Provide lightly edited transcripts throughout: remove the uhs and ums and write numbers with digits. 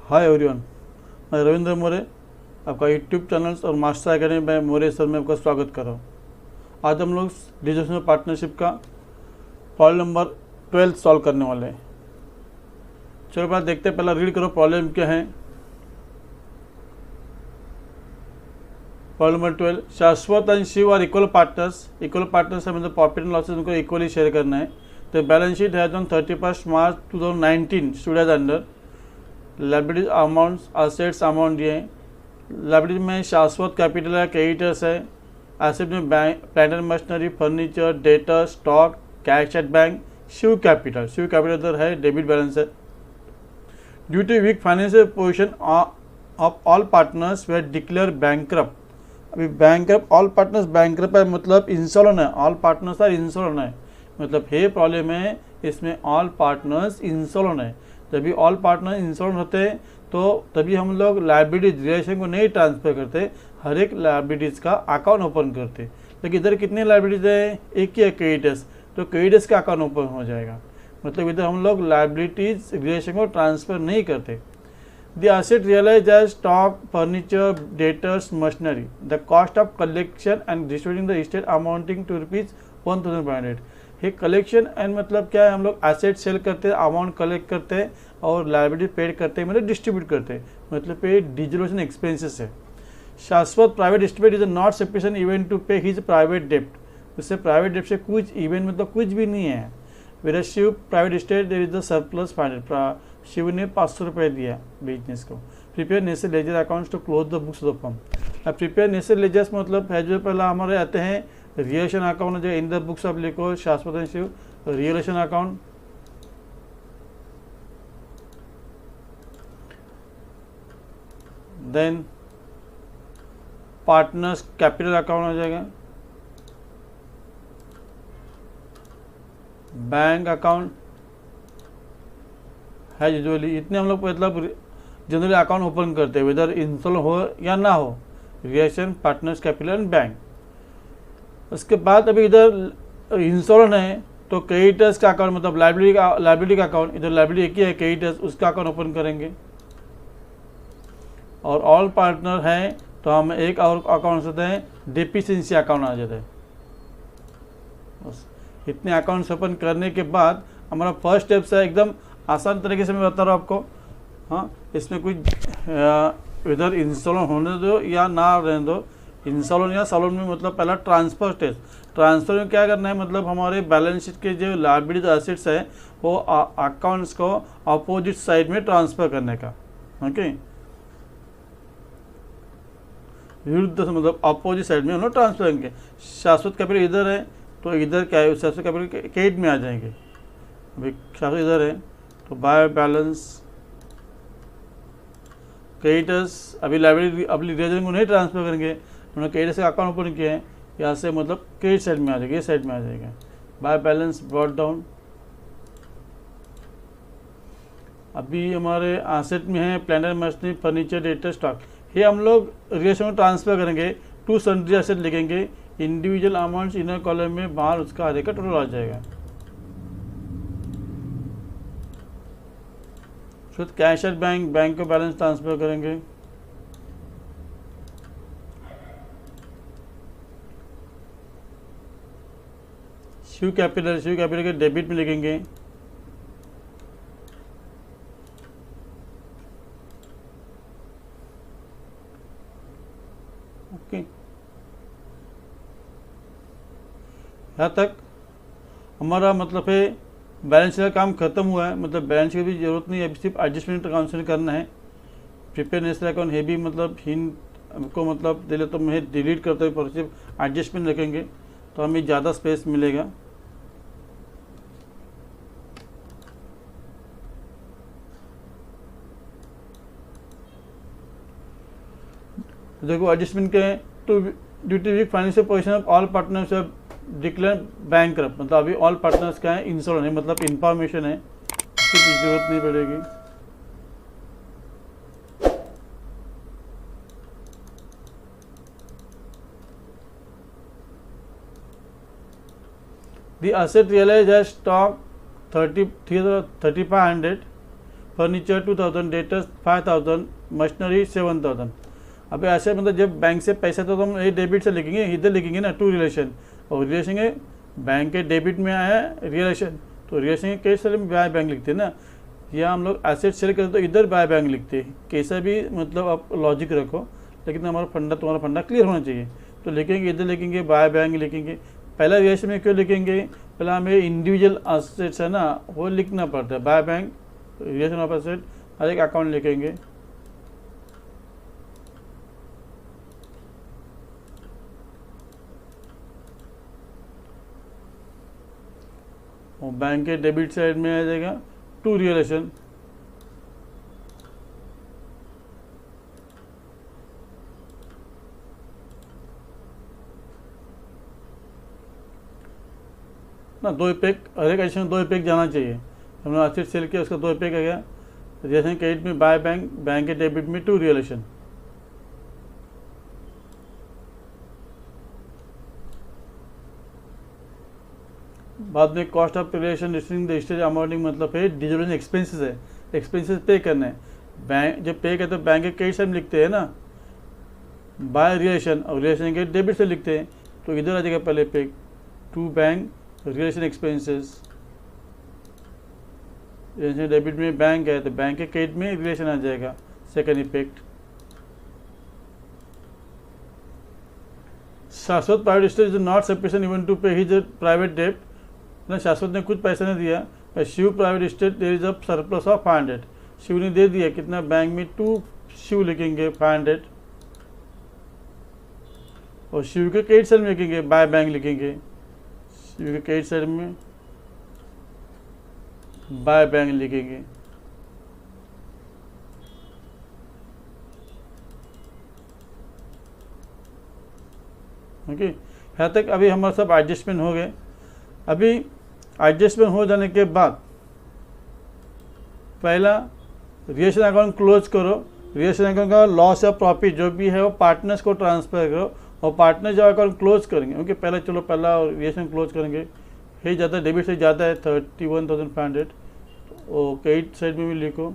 Hi everyone, मैं रविंद्र मोरे आपका YouTube channels और मास्टर एकेडमी बाय मोरे सर में आपका स्वागत कर रहा हूँ। आज हम लोग डिजिटल पार्टनरशिप का प्रॉब्लम नंबर 12 सॉल्व करने वाले हैं। चलो पहले देखते हैं, पहला रीड करो प्रॉब्लम क्या है। Problem number 12, Shashwat and Shiv are equal partners. Equal partners है मतलब प्रॉफिट एंड लॉसेस उनको इक्वली शेयर करना है। तो बैलेंस शीट है on 31 March 2019 stood as under liabilities amounts assets amount दिए हैं। लाइबिलिटी में शाश्वत कैपिटल है, क्रेडिटर्स है। एसेट में bank plant and machinery furniture debtor stock cash at bank. Shiv capital इधर है, डेबिट बैलेंस है। Due to weak financial position of all partners वे डिक्लेयर बैंकरप्ट। अभी बैंकरप्ट ऑल पार्टनर्स बैंकरप्ट है मतलब इंसॉल्वेंट है, ऑल पार्टनर्स आर इंसॉल्वेंट है मतलब हे प्रॉब्लम है, इसमें ऑल पार्टनर्स इंसॉल्वेंट है। जब भी ऑल पार्टनर इंसॉल्वेंट होते हैं तो तभी हम लोग लायबिलिटीज रिलेशन को नहीं ट्रांसफर करते, हर एक लायबिलिटीज़ का अकाउंट ओपन करते। लेकिन इधर कितने लायबिलिटीज है, एक ही है क्रेडिटर्स, तो क्रेडिटर्स का अकाउंट ओपन हो जाएगा। मतलब इधर हम लोग लायबिलिटीज रिलेशन को ट्रांसफर नहीं करते। The asset realise as stock furniture debtors machinery. The cost of collection and distributing the estate amounting to ₹1,500। ये कलेक्शन एंड मतलब क्या है, हम लोग एसेट सेल करते हैं, अमाउंट कलेक्ट करते हैं और लायबिलिटी पेड करते हैं मतलब डिस्ट्रीब्यूट करते हैं, मतलब पे डिजिटलेशन एक्सपेंसेस है। Shashwat private estate is not sufficient even to pay his private डेप्ट। उससे प्राइवेट डेप्ट से कुछ इवेंट मतलब कुछ भी नहीं है। Where Shiv private estate there is the surplus 500। Shiv ने 500 रुपये दिया बिजनेस को। Prepare necessary ledger accounts to close the books of the firm. अब प्रिपेयर नेसेसरी लेजर्स मतलब है जो पहला हमारे आते हैं रियलेशन अकाउंट, जो इन द बुक्स ऑफ लिखो Shashwat and Shiv realisation account. Then partners capital account हो जाएगा, बैंक अकाउंट है यूजुअली। इतने हम लोग मतलब जनरली अकाउंट ओपन करते हैं, वेदर इंस्टॉल हो या ना हो, relation partners capital and bank. उसके बाद अभी इधर इंश्योरेंस है तो क्रेडिटर्स का अकाउंट मतलब लाइबिलिटी का अकाउंट, इधर लाइबिलिटी एक ही है क्रेडिटर्स, उसका अकाउंट ओपन करेंगे। और ऑल पार्टनर है तो हम एक और अकाउंट होते हैं डिफिशिएंसी अकाउंट आ जाता है। बस इतने अकाउंट्स ओपन करने के बाद हमारा फर्स्ट स्टेप्स है, एकदम आसान तरीके से मैं बता रहा हूँ आपको। हाँ, इसमें कुछ इधर इंस्टॉल होने दो या ना रहने दो। इंस्टॉल या सॉलोन में मतलब पहला ट्रांसफर स्टेज। ट्रांसफर में क्या करना है, मतलब हमारे बैलेंस शीट के जो लायबिलिटी एसेट्स है वो अकाउंट्स को अपोजिट साइड में ट्रांसफर करने का। ओके, विरुद्ध मतलब अपोजिट साइड में हम लोग ट्रांसफर करेंगे। शाश्वत कैपिटल इधर है तो इधर क्या है, शाश्वत कैपिटल क्रेडिट में आ जाएंगे। अभी शाश्वत इधर है तो बाय बैलेंस क्रेडिटर्स, अभी लाइबिलिटी अभी रिजर्व को नहीं ट्रांसफर करेंगे, उन्होंने क्रेडिटर्स का अकाउंट ओपन किया है, यहाँ से मतलब क्रेडिट साइड में आ जाएगा, ये साइड में आ जाएगा। By balance brought down. अभी हमारे एसेट में है plant and machinery furniture debtor stock, ये हम लोग रिलेशन में ट्रांसफर करेंगे। टू सन्ड्री एसेट लिखेंगे, इंडिविजुअल अमाउंट्स इनर कॉलम में, बाहर उसका हर एक का टोटल आ जाएगा। फिर कैश एट बैंक, बैंक को बैलेंस ट्रांसफर करेंगे। शिव कैपिटल के डेबिट में लिखेंगे। ओके, यहाँ तक हमारा मतलब है बैलेंस का काम खत्म हुआ है। मतलब बैलेंस की भी जरूरत नहीं है, अभी सिर्फ एडजस्टमेंट काउंसिल करना है। प्रिपेयर नेशनल अकाउंट है भी मतलब हिंट हमको मतलब दे ले तो मैं डिलीट करते हुए सिर्फ एडजस्टमेंट रखेंगे तो हमें ज़्यादा स्पेस मिलेगा। देखो एडजस्टमेंट के to due to weak financial position of all partners declare bankrupt, मतलब अभी ऑल पार्टनर्स का है इंश्योरेंस है, मतलब इंफॉर्मेशन है, इसकी जरूरत नहीं पड़ेगी। The asset realise as stock 3500 furniture 2000, debtors 5000, machinery 7000। अब ऐसे मतलब जब बैंक से पैसा तो हम ये डेबिट से लिखेंगे, इधर लिखेंगे ना टू रिलेशन, और रिलेशन है बैंक के डेबिट में आया रिलेशन, तो रिलेशन के कैसे में बाय बैंक लिखते हैं ना, या हम लोग एसेट सेल करते तो इधर बाय बैंक लिखते हैं। कैसा भी मतलब आप लॉजिक रखो, लेकिन हमारा फंडा तुम्हारा फंडा क्लियर होना चाहिए। तो लिखेंगे इधर लिखेंगे बाय बैंक लिखेंगे। पहला रिलेशन में क्यों लिखेंगे, पहला हमें इंडिविजुअल एसेट्स है ना वो लिखना पड़ता है। By bank realisation of asset हर एक अकाउंट लिखेंगे। और बैंक के डेबिट साइड में आ जाएगा टू रिलेशन, ना दो इफेक्ट, हर एक एडिशन में दो इफेक्ट जाना चाहिए। हमने एसेट सेल किया उसका दो इफेक्ट आ गया। रिलेशन क्रेडिट में बाय बैंक, बैंक के डेबिट में टू रिलेशन। बाद में cost of relation receiving the stage amounting मतलब है डिजिटल एक्सपेंसेस है, एक्सपेंसेस पे करना है। बैंक जब पे करते हैं बैंक के कई साइड लिखते हैं ना बाय रिलेशन, और रिलेशन के डेबिट से लिखते हैं, तो इधर आ जाएगा पहले pay to bank realisation expenses. Realisation debit में बैंक है तो बैंक के क्रेडिट में रिलेशन आ जाएगा, second effect. Shashwat private estate is not sufficient even to pay his private debt, ना शाश्वत ने कुछ पैसा नहीं दिया। Shiv private estate there is a surplus of 500, Shiv ने दे दिया कितना, बैंक में टू शिव लिखेंगे 500, और शिव के क्रेडिट साइड में लिखेंगे बाय बैंक लिखेंगे, शिव के क्रेडिट साइड में बाय बैंक लिखेंगे। ओके, यहाँ तक अभी हमारा सब एडजस्टमेंट हो गए। अभी एडजस्टमेंट हो जाने के बाद पहला रिलेशन अकाउंट क्लोज करो। रिलेशन अकाउंट का लॉस या प्रॉफिट जो भी है वो पार्टनर्स को ट्रांसफर करो, और पार्टनर जो अकाउंट क्लोज करेंगे ओके पहले चलो पहला रिलेशन क्लोज करेंगे। ये ज़्यादा डेबिट से ज़्यादा है 31,500, और क्रेडिट साइड में भी लिखो,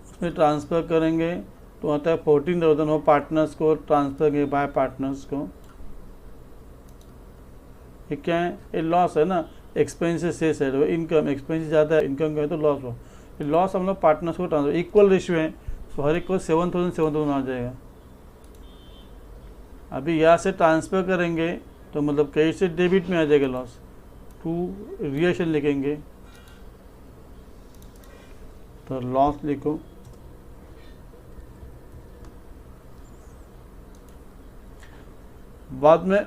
उसमें ट्रांसफ़र करेंगे तो आता है 14,000, वो पार्टनर्स को ट्रांसफ़र करेंगे बाय पार्टनर्स को। ये क्या है, ये लॉस है ना, एक्सपेंसेस से साइड हो, इनकम एक्सपेंसेस ज़्यादा है, इनकम का है तो लॉस हो, ये लॉस हम लोग पार्टनर्स को ट्रांसफर, इक्वल रेशियो है तो हर एक को 7,000 आ जाएगा। अभी यहाँ से ट्रांसफ़र करेंगे तो मतलब क्रेडिट से डेबिट में आ जाएगा लॉस, टू रिलेशन लिखेंगे तो लॉस लिखो। बाद में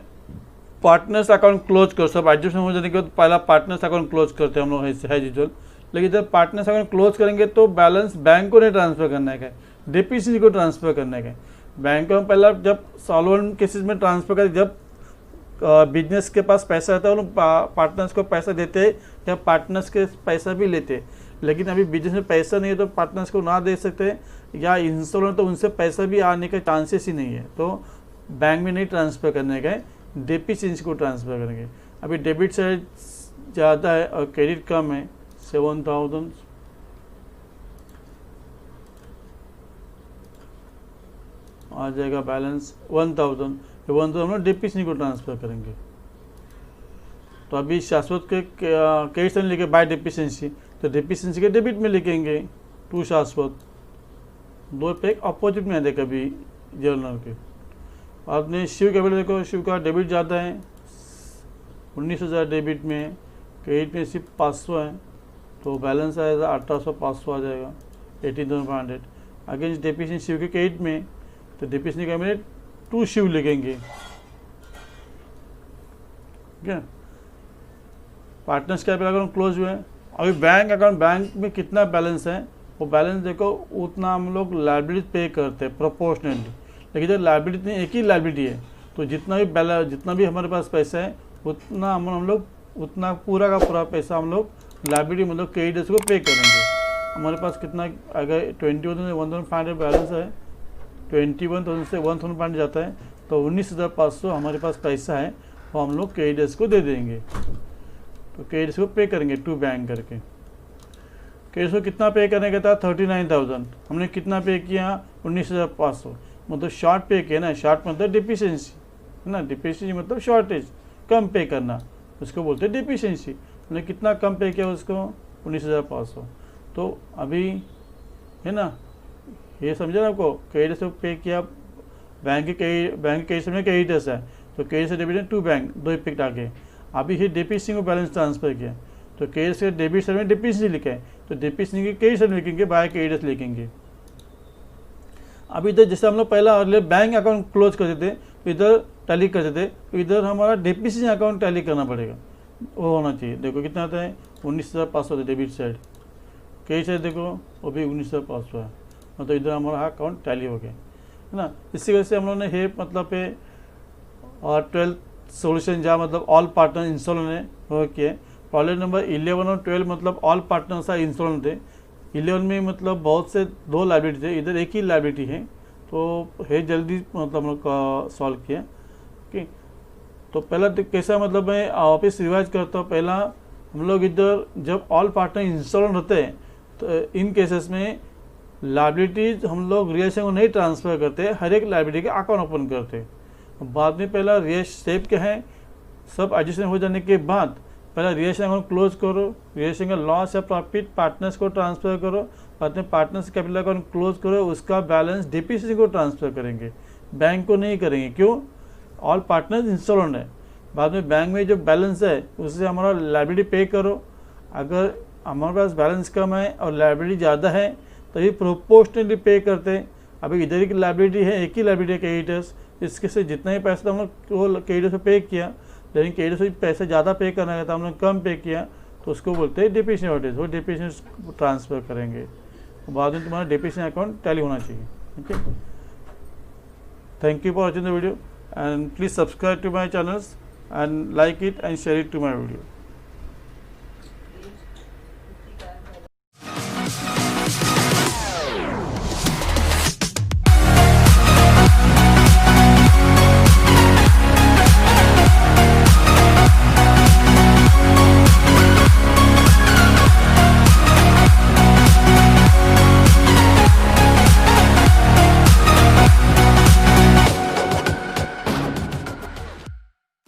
पार्टनर्स अकाउंट क्लोज करो, सब एडजस्टमेंट हो जाने के बाद पहला पार्टनर्स अकाउंट क्लोज करते हैं हम लोग है यूजुअल। लेकिन जब पार्टनर्स अकाउंट क्लोज करेंगे तो बैलेंस बैंक को नहीं ट्रांसफर करना है, डीपीसी को ट्रांसफर करना है। बैंक को हम पहला जब सॉल्वेंट केसेस में ट्रांसफर करें, जब बिजनेस के पास पैसा रहता है वो पार्टनर्स को पैसा देते हैं या पार्टनर्स के पैसा भी लेते हैं। लेकिन अभी बिजनेस में पैसा नहीं है तो पार्टनर्स को ना दे सकते, या इंस्टॉलमेंट तो उनसे पैसा भी आने का चांसेस ही नहीं है, तो बैंक में नहीं ट्रांसफ़र करने का है, डीपीसी को ट्रांसफ़र करेंगे। अभी डेबिट साइड ज़्यादा है और क्रेडिट कम है, 7,000 आ जाएगा, बैलेंस 1,000, 1,000 हम लोग डीपीसी को ट्रांसफ़र करेंगे। तो अभी शाश्वत के क्रेडिट साइड लिखे बाय डीपीसी, तो डीपीसी के डेबिट में लिखेंगे टू शाश्वत, दो पे एक अपोजिट में आ जाएगा कभी जर्नल के। आपने शिव का देखो, शिव का डेबिट ज़्यादा है 19,000 डेबिट में, क्रेडिट में सिर्फ 500 है, तो बैलेंस आएगा 18,500 आ जाएगा, 18,500। अगेंस्ट डीपीसी शिव के क्रेडिट में, तो डीपीसी का में टू शिव लिखेंगे। ठीक है, पार्टनर्स का अकाउंट क्लोज हुए। अभी बैंक अकाउंट, बैंक में कितना बैलेंस है वो बैलेंस देखो, उतना हम लोग लायबिलिटी पे करते हैं प्रोपोर्शनली। लेकिन जब लायबिलिटी एक ही लायबिलिटी है तो जितना भी हमारे पास पैसा है उतना हम लोग उतना पूरा का पूरा पैसा हम लोग लायबिलिटी मतलब क्रेडिटर्स को पे करेंगे। हमारे पास कितना अगर 21,500 बैलेंस है, 21,000 से 1,500 जाता है, तो 19,500 हमारे पास पैसा है वो हम लोग क्रेडिटर्स को दे देंगे, तो क्रेडिटर्स को पे करेंगे टू बैंक करके। क्रेडिटर्स को कितना पे करने का था 39,000, हमने कितना पे किया 19,500, मतलब शॉर्ट पे किया ना। शॉर्ट मतलब डिफिशिएंसी है ना, डिफिशिएंसी मतलब शॉर्टेज, कम पे करना, उसको बोलते हैं डिफिशिएंसी। हमने कितना कम पे किया उसको 19,500। तो अभी है ना, ये समझे ना आपको, क्रेडिट से पे किया, बैंक के समय क्रेडिटर्स है तो क्रेडिट से डेबिट टू बैंक, दो इफेक्ट आ गए। अभी ये डेबिट को बैलेंस ट्रांसफर किया तो क्रेडिट से डेबिट साइड में डेबिट लिखा है तो डेबिट की क्रेडिट साइड लिखेंगे, बाय क्रेडिट लिखेंगे। अभी इधर जैसे हम लोग पहला अर्लियर बैंक अकाउंट क्लोज करते थे तो इधर टैली करते थे, तो इधर हमारा डेबिट अकाउंट टैली करना पड़ेगा, वो होना चाहिए। देखो कितना आता है 19,500 डेबिट साइड, क्रेडिट साइड देखो वो भी 19,500 है, मतलब इधर हमारा अकाउंट टैली हो गया है ना। इसी वजह से हम लोग ने ये मतलब पे और 12th सोल्यूशन जहाँ मतलब ऑल पार्टनर इंस्टॉल ने हो किए। प्रॉब्लम नंबर 11 और 12 मतलब ऑल पार्टनर सा इंस्टॉल थे। 11 में मतलब बहुत से दो लाइबिलिटी थे, इधर एक ही लाइबिलिटी है, तो है जल्दी मतलब हम लोग सॉल्व किया। ओके, तो पहला कैसा मतलब मैं वापस रिवाइज करता हूँ। पहला हम लोग इधर जब ऑल पार्टनर इंस्टॉल रहते हैं तो इन केसेस में लाइबिलिटीज हम लोग रिएक्शन को नहीं ट्रांसफ़र करते, हर एक लाइबिलिटी के अकाउंट ओपन करते। बाद में पहला रिएक्शन स्टेप क्या है, सब एडजस्टमेंट हो जाने के बाद पहला रिएक्शन अकाउंट क्लोज करो, रिएक्शन का लॉस या प्रॉफिट पार्टनर्स को ट्रांसफ़र करो, बाद में पार्टनर्स कैपिटल अकाउंट क्लोज करो, उसका बैलेंस डीपीसी को ट्रांसफ़र करेंगे, बैंक को नहीं करेंगे। क्यों? ऑल पार्टनर्स इंस्टॉल है। बाद में बैंक में जो बैलेंस है उससे हमारा लाइबिलिटी पे करो। अगर हमारे पास बैलेंस कम है और लाइबिलिटी ज़्यादा है तो ये प्रोपोर्शनली पे करते हैं। अभी इधर की लाइबिलिटी है, एक ही लाइबिलिटी है क्रेडिटर्स, इसके से जितना ही पैसा हम लोग वो क्रेडिटर्स पे पे किया, लेकिन क्रेडिटर्स से पैसे ज़्यादा पे करना था, हमने कम पे किया, तो उसको बोलते हैं डेप्रिसिएशन नोटिस, वो डेप्रिसिएशन ट्रांसफ़र करेंगे। बाद में तुम्हारा डेप्रिसिएशन अकाउंट टैली होना चाहिए। Okay, thank you for watching the video and please subscribe to my channels and like it and share it to my video.